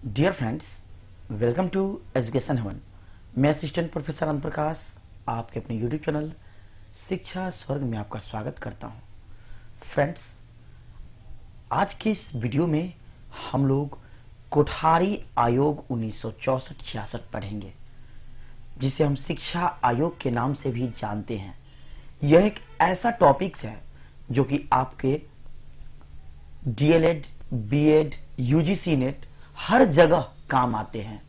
Dear friends, welcome to education heaven. मैं assistant professor Anant Prakash आपके अपने यूट्यूब चैनल शिक्षा स्वर्ग में आपका स्वागत करता हूं। फ्रेंड्स, आज के इस वीडियो में हम लोग कोठारी आयोग 1964-66 पढ़ेंगे, जिसे हम शिक्षा आयोग के नाम से भी जानते हैं। यह एक ऐसा टॉपिक्स है जो कि आपके डीएलएड, बीएड, यूजीसी नेट हर जगह काम आते हैं,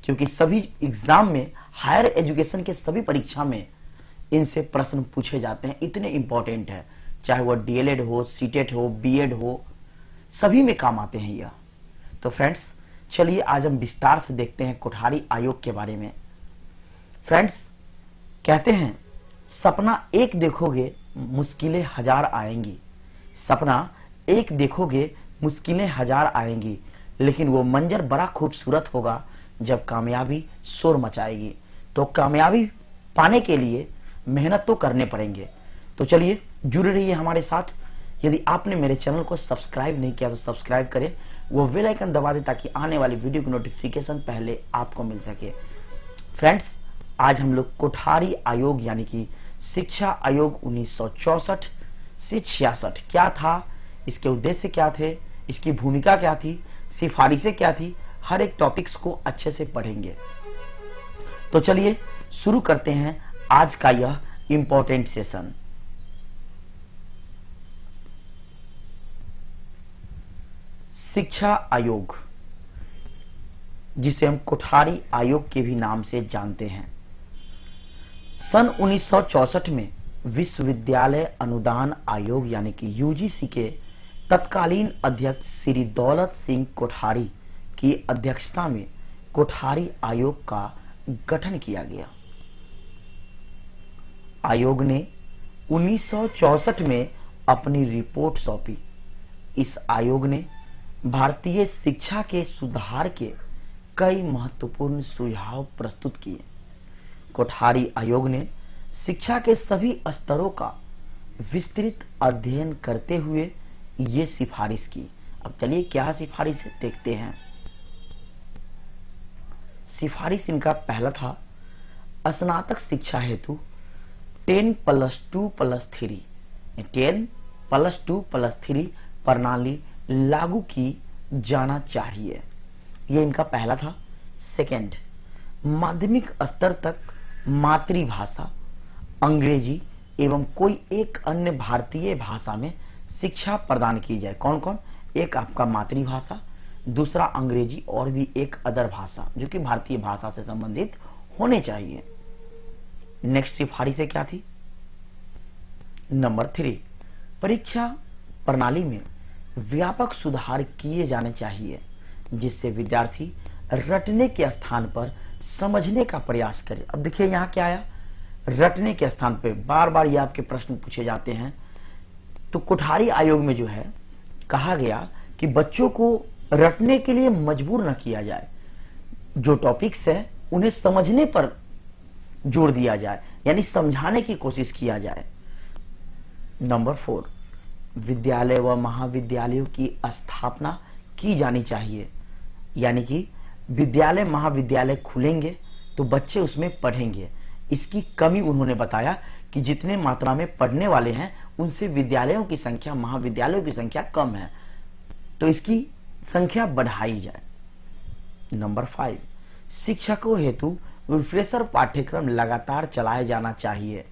क्योंकि सभी एग्जाम में, हायर एजुकेशन के सभी परीक्षा में इनसे प्रश्न पूछे जाते हैं। इतने इंपॉर्टेंट है, चाहे वह डीएलएड हो, सीटेट हो, बीएड हो, सभी में काम आते हैं यह। तो फ्रेंड्स, चलिए आज हम विस्तार से देखते हैं कोठारी आयोग के बारे में। फ्रेंड्स, कहते हैं सपना एक देखोगे मुश्किलें हजार आएंगी। सपना एक देखोगे मुश्किलें हजार आएंगी, लेकिन वो मंजर बड़ा खूबसूरत होगा जब कामयाबी शोर मचाएगी। तो कामयाबी पाने के लिए मेहनत तो करने पड़ेंगे। तो चलिए जुड़े रहिए हमारे साथ। यदि आपने मेरे चैनल को सब्सक्राइब नहीं किया तो सब्सक्राइब करें, वो बेल आइकन दबा दें ताकि आने वाली वीडियो की नोटिफिकेशन पहले आपको मिल सके। फ्रेंड्स, आज हम लोग कोठारी आयोग यानी कि शिक्षा आयोग 1964 से 66 क्या था, इसके उद्देश्य क्या थे, इसकी भूमिका क्या थी, सिफारिशें क्या थी, हर एक टॉपिक्स को अच्छे से पढ़ेंगे। तो चलिए शुरू करते हैं आज का यह इंपॉर्टेंट सेशन। शिक्षा आयोग, जिसे हम कोठारी आयोग के भी नाम से जानते हैं, सन 1964 में विश्वविद्यालय अनुदान आयोग यानी कि यूजीसी के तत्कालीन अध्यक्ष श्री दौलत सिंह कोठारी की अध्यक्षता में कोठारी आयोग का गठन किया गया। आयोग ने 1964 में अपनी रिपोर्ट सौंपी। इस आयोग ने भारतीय शिक्षा के सुधार के कई महत्वपूर्ण सुझाव प्रस्तुत किए। कोठारी आयोग ने शिक्षा के सभी स्तरों का विस्तृत अध्ययन करते हुए ये सिफारिश की। अब चलिए क्या सिफारिश देखते हैं। सिफारिश इनका पहला था, स्नातक शिक्षा हेतु 10+2+3 प्रणाली लागू की जाना चाहिए। यह इनका पहला था। सेकंड, माध्यमिक स्तर तक मातृभाषा अंग्रेजी एवं कोई एक अन्य भारतीय भाषा में शिक्षा प्रदान की जाए। कौन कौन? एक आपका मातृभाषा, दूसरा अंग्रेजी और भी एक अदर भाषा जो कि भारतीय भाषा से संबंधित होने चाहिए। नेक्स्ट सिफारिश से क्या थी? नंबर 3, परीक्षा प्रणाली में व्यापक सुधार किए जाने चाहिए, जिससे विद्यार्थी रटने के स्थान पर समझने का प्रयास करे। अब देखिए यहां क्या आया, रटने के स्थान पे बार बार ये आपके प्रश्न पूछे जाते हैं। तो कोठारी आयोग में जो है कहा गया कि बच्चों को रटने के लिए मजबूर न किया जाए, जो टॉपिक्स है उन्हें समझने पर जोर दिया जाए, यानी समझाने की कोशिश किया जाए। नंबर 4, विद्यालय व महाविद्यालयों की स्थापना की जानी चाहिए, यानी कि विद्यालय महाविद्यालय खुलेंगे तो बच्चे उसमें पढ़ेंगे। इसकी कमी उन्होंने बताया कि जितने मात्रा में पढ़ने वाले हैं उनसे विद्यालयों की संख्या, महाविद्यालयों की संख्या कम है, तो इसकी संख्या बढ़ाई जाए। नंबर 5, शिक्षकों हेतु रिफ्रेशर पाठ्यक्रम लगातार चलाया जाना चाहिए,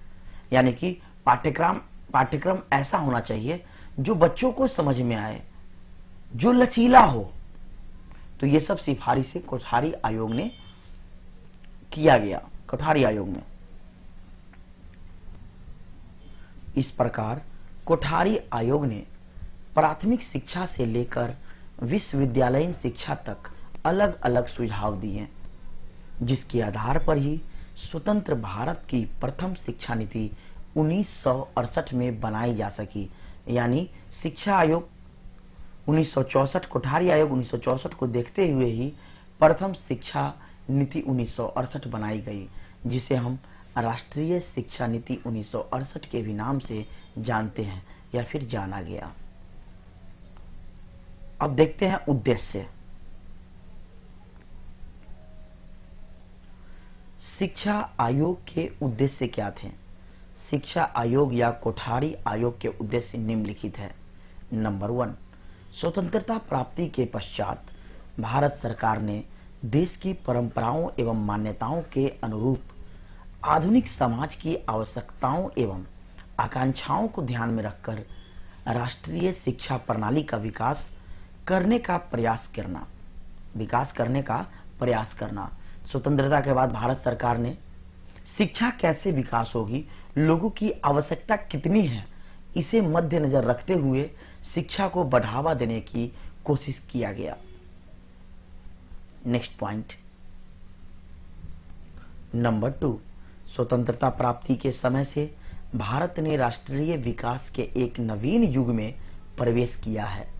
यानी कि पाठ्यक्रम ऐसा होना चाहिए जो बच्चों को समझ में आए, जो लचीला हो। तो ये सब सिफारिशें कोठारी आयोग ने किया गया। कोठारी आयोग में इस प्रकार कोठारी आयोग ने प्राथमिक शिक्षा से लेकर विश्वविद्यालयीन शिक्षा तक अलग अलग सुझाव दिए, जिसके आधार पर ही स्वतंत्र भारत की प्रथम शिक्षा नीति 1968 में बनाई जा सकी। यानी शिक्षा आयोग 1964, कोठारी आयोग 1964 को देखते हुए ही प्रथम शिक्षा नीति 1968 बनाई गई, जिसे हम राष्ट्रीय शिक्षा नीति 1968 के भी नाम से जानते हैं या फिर जाना गया। अब देखते हैं उद्देश्य। शिक्षा आयोग के उद्देश्य क्या थे? शिक्षा आयोग या कोठारी आयोग के उद्देश्य निम्नलिखित है। नंबर 1, स्वतंत्रता प्राप्ति के पश्चात भारत सरकार ने देश की परंपराओं एवं मान्यताओं के अनुरूप आधुनिक समाज की आवश्यकताओं एवं आकांक्षाओं को ध्यान में रखकर राष्ट्रीय शिक्षा प्रणाली का विकास करने का प्रयास करना। स्वतंत्रता के बाद भारत सरकार ने शिक्षा कैसे विकास होगी, लोगों की आवश्यकता कितनी है, इसे मद्देनजर रखते हुए शिक्षा को बढ़ावा देने की कोशिश किया गया। नेक्स्ट पॉइंट, नंबर 2, स्वतंत्रता प्राप्ति के समय से भारत ने राष्ट्रीय विकास के एक नवीन युग में प्रवेश किया है।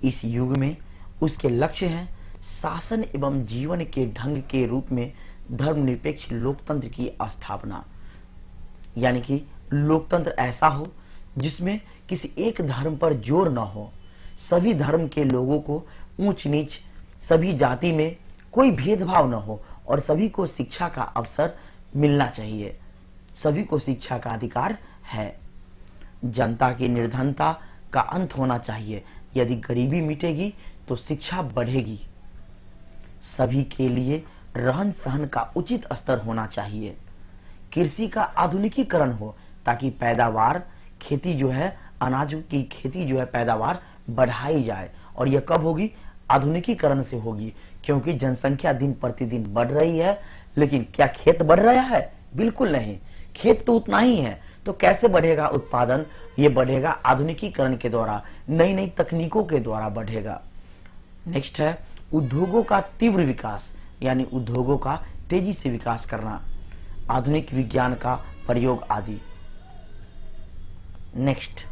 इस युग में उसके लक्ष्य हैं शासन एवं जीवन के ढंग के रूप में धर्मनिरपेक्ष लोकतंत्र की स्थापना, यानी कि लोकतंत्र ऐसा हो जिसमें किसी एक धर्म पर जोर न हो, सभी धर्म के लोगों को ऊंच नीच, सभी जाति में कोई भेदभाव न हो और सभी को शिक्षा का अवसर मिलना चाहिए, सभी को शिक्षा का अधिकार है। जनता की निर्धनता का अंत होना चाहिए, यदि गरीबी मिटेगी तो शिक्षा बढ़ेगी। सभी के लिए रहन सहन का उचित स्तर होना चाहिए। कृषि का आधुनिकीकरण हो ताकि पैदावार, खेती जो है, अनाज की खेती जो है, पैदावार बढ़ाई जाए। और यह कब होगी? आधुनिकीकरण से होगी, क्योंकि जनसंख्या दिन प्रतिदिन बढ़ रही है। लेकिन क्या खेत बढ़ रहा है? बिल्कुल नहीं, खेत तो उतना ही है। तो कैसे बढ़ेगा उत्पादन? ये बढ़ेगा आधुनिकीकरण के द्वारा, नई नई तकनीकों के द्वारा बढ़ेगा। नेक्स्ट है उद्योगों का तीव्र विकास, यानी उद्योगों का तेजी से विकास करना, आधुनिक विज्ञान का प्रयोग आदि। नेक्स्ट,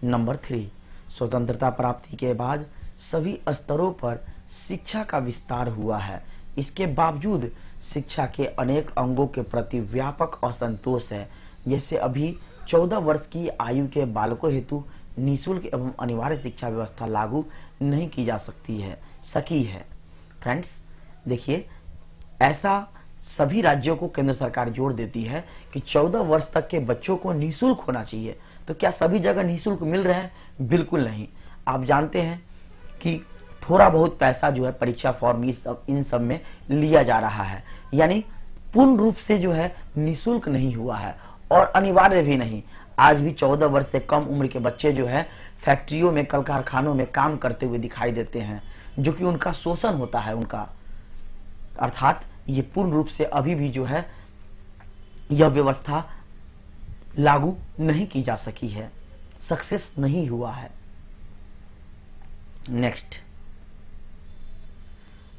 नंबर 3, स्वतंत्रता प्राप्ति के बाद सभी स्तरों पर शिक्षा का विस्तार हुआ है। इसके बावजूद शिक्षा के अनेक अंगों के प्रति व्यापक असंतोष है। जैसे अभी 14 वर्ष की आयु के बालकों हेतु निःशुल्क एवं अनिवार्य शिक्षा व्यवस्था लागू नहीं की जा सकी है। फ्रेंड्स देखिए, ऐसा सभी राज्यों को केंद्र सरकार जोर देती है कि 14 वर्ष तक के बच्चों को निःशुल्क होना चाहिए। तो क्या सभी जगह निःशुल्क मिल रहे हैं? बिल्कुल नहीं। आप जानते हैं कि थोड़ा बहुत पैसा जो है परीक्षा फॉर्म इन सब में लिया जा रहा है, यानी पूर्ण रूप से जो है निःशुल्क नहीं हुआ है और अनिवार्य भी नहीं। आज भी 14 वर्ष से कम उम्र के बच्चे जो है फैक्ट्रियों में, कल कारखानों में काम करते हुए दिखाई देते हैं, जो कि उनका शोषण होता है उनका। अर्थात ये पूर्ण रूप से अभी भी जो है यह व्यवस्था लागू नहीं की जा सकी है, सक्सेस नहीं हुआ है।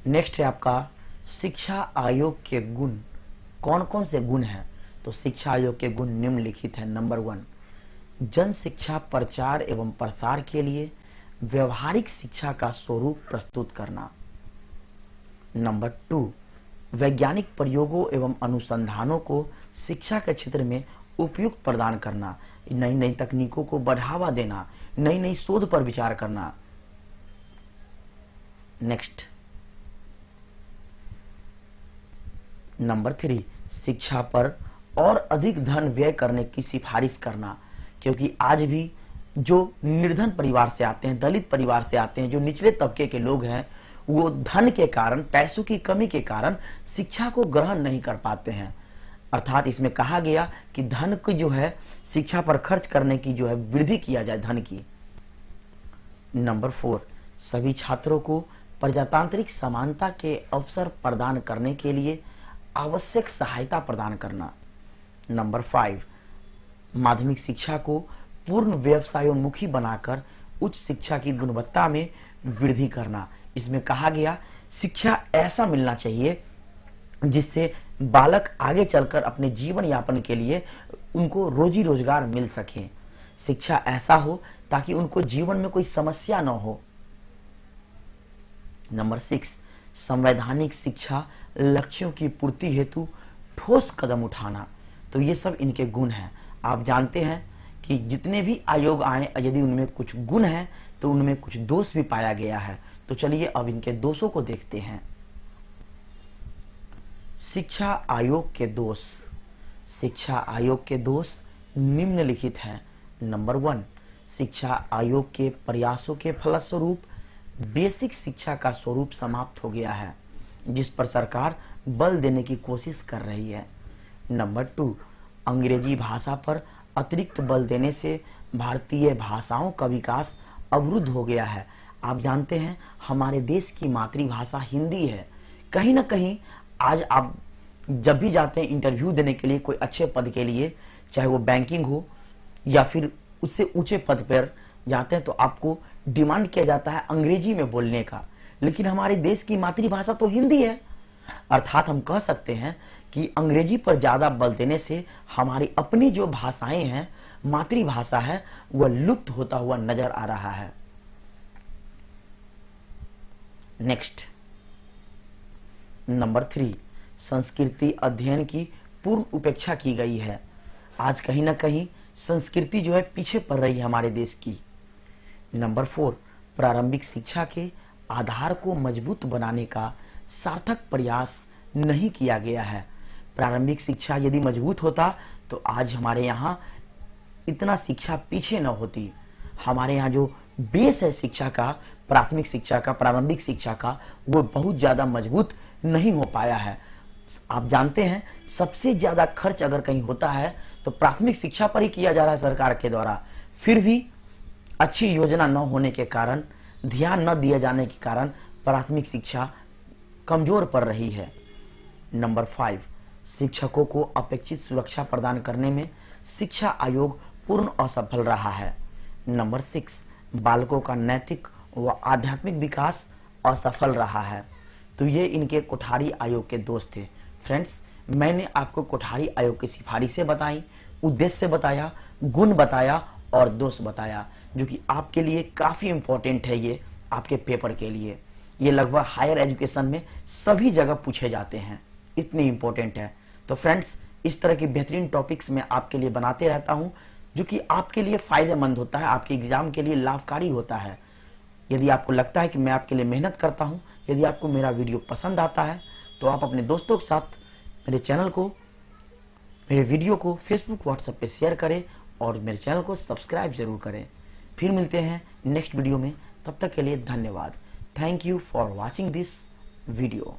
नेक्स्ट है आपका शिक्षा आयोग के गुण। कौन कौन से गुण हैं? तो शिक्षा आयोग के गुण निम्नलिखित हैं। नंबर 1, जन शिक्षा प्रचार एवं प्रसार के लिए व्यवहारिक शिक्षा का स्वरूप प्रस्तुत करना। नंबर 2, वैज्ञानिक प्रयोगों एवं अनुसंधानों को शिक्षा के क्षेत्र में उपयुक्त प्रदान करना, नई नई तकनीकों को बढ़ावा देना, नई नई शोध पर विचार करना। नेक्स्ट, नंबर 3, शिक्षा पर और अधिक धन व्यय करने की सिफारिश करना, क्योंकि आज भी जो निर्धन परिवार से आते हैं, दलित परिवार से आते हैं, जो निचले तबके के लोग हैं, वो धन के कारण, पैसों की कमी के कारण शिक्षा को ग्रहण नहीं कर पाते हैं। अर्थात इसमें कहा गया कि धन को जो है शिक्षा पर खर्च करने की जो है वृद्धि किया जाए धन की। नंबर 4, सभी छात्रों को प्रजातांत्रिक समानता के अवसर प्रदान करने के लिए आवश्यक सहायता प्रदान करना। नंबर 5, माध्यमिक शिक्षा को पूर्ण व्यवसायोन्मुखी बनाकर उच्च शिक्षा की गुणवत्ता में वृद्धि करना। इसमें कहा गया शिक्षा ऐसा मिलना चाहिए जिससे बालक आगे चलकर अपने जीवन यापन के लिए उनको रोजी रोजगार मिल सके। शिक्षा ऐसा हो ताकि उनको जीवन में कोई समस्या न हो। नंबर 6, संवैधानिक शिक्षा लक्ष्यों की पूर्ति हेतु ठोस कदम उठाना। तो ये सब इनके गुण हैं। आप जानते हैं कि जितने भी आयोग आए, यदि उनमें कुछ गुण हैं तो उनमें कुछ दोष भी पाया गया है। तो चलिए अब इनके दोषों को देखते हैं। शिक्षा आयोग के दोष। शिक्षा आयोग के दोष निम्नलिखित हैं। नंबर 1, शिक्षा आयोग के प्रयासों के फलस्वरूप बेसिक शिक्षा का स्वरूप समाप्त हो गया है, जिस पर सरकार बल देने की कोशिश कर रही है। नंबर 2, अंग्रेजी भाषा पर अतिरिक्त बल देने से भारतीय भाषाओं का विकास अवरुद्ध हो गया है। आप जानते हैं हमारे देश की मातृभाषा हिंदी है। कहीं ना कहीं आज आप जब भी जाते हैं इंटरव्यू देने के लिए कोई अच्छे पद के लिए, चाहे वो बैंकिंग हो या फिर उससे ऊंचे पद पर जाते हैं, तो आपको डिमांड किया जाता है अंग्रेजी में बोलने का। लेकिन हमारे देश की मातृभाषा तो हिंदी है। अर्थात हम कह सकते हैं कि अंग्रेजी पर ज्यादा बल देने से हमारी अपनी जो भाषाएं हैं, मातृभाषा है, वह लुप्त होता हुआ नजर आ रहा है। नेक्स्ट, नंबर 3, संस्कृति अध्ययन की पूर्ण उपेक्षा की गई है। आज कहीं ना कहीं संस्कृति जो है पीछे पड़ रही है हमारे देश की। नंबर 4, प्रारंभिक शिक्षा के आधार को मजबूत बनाने का सार्थक प्रयास नहीं किया गया है। प्रारंभिक शिक्षा यदि मजबूत होता तो आज हमारे यहाँ इतना शिक्षा पीछे न होती। हमारे यहाँ जो बेस है शिक्षा का, प्राथमिक शिक्षा का, प्रारंभिक शिक्षा का, वो बहुत ज्यादा मजबूत नहीं हो पाया है। आप जानते हैं सबसे ज्यादा खर्च अगर कहीं होता है तो प्राथमिक शिक्षा पर ही किया जा रहा है सरकार के द्वारा। फिर भी अच्छी योजना न होने के कारण, ध्यान न दिए जाने के कारण प्राथमिक शिक्षा कमजोर पड़ रही है। नंबर 5, शिक्षकों को अपेक्षित सुरक्षा प्रदान करने में शिक्षा आयोग पूर्ण असफल रहा है। नंबर 6, बालकों का नैतिक व आध्यात्मिक विकास असफल रहा है। तो ये इनके कोठारी आयोग के दोष थे। फ्रेंड्स, मैंने आपको कोठारी आयोग की सिफारिशें बताई, उद्देश्य बताया, गुण बताया और दोष बताया, जो कि आपके लिए काफी इंपॉर्टेंट है। ये आपके पेपर के लिए, ये लगभग हायर एजुकेशन में सभी जगह पूछे जाते हैं, इतने इंपॉर्टेंट है। तो फ्रेंड्स, इस तरह की बेहतरीन टॉपिक्स मैं आपके लिए बनाते रहता हूं, जो कि आपके लिए फायदेमंद होता है, आपके एग्जाम के लिए लाभकारी होता है। यदि आपको लगता है कि मैं आपके लिए मेहनत करता हूं, यदि आपको मेरा वीडियो पसंद आता है, तो आप अपने दोस्तों के साथ मेरे चैनल को, मेरे वीडियो को फेसबुक, व्हाट्सएप पे शेयर करें और मेरे चैनल को सब्सक्राइब जरूर करें। फिर मिलते हैं नेक्स्ट वीडियो में, तब तक के लिए धन्यवाद। Thank you for watching this video.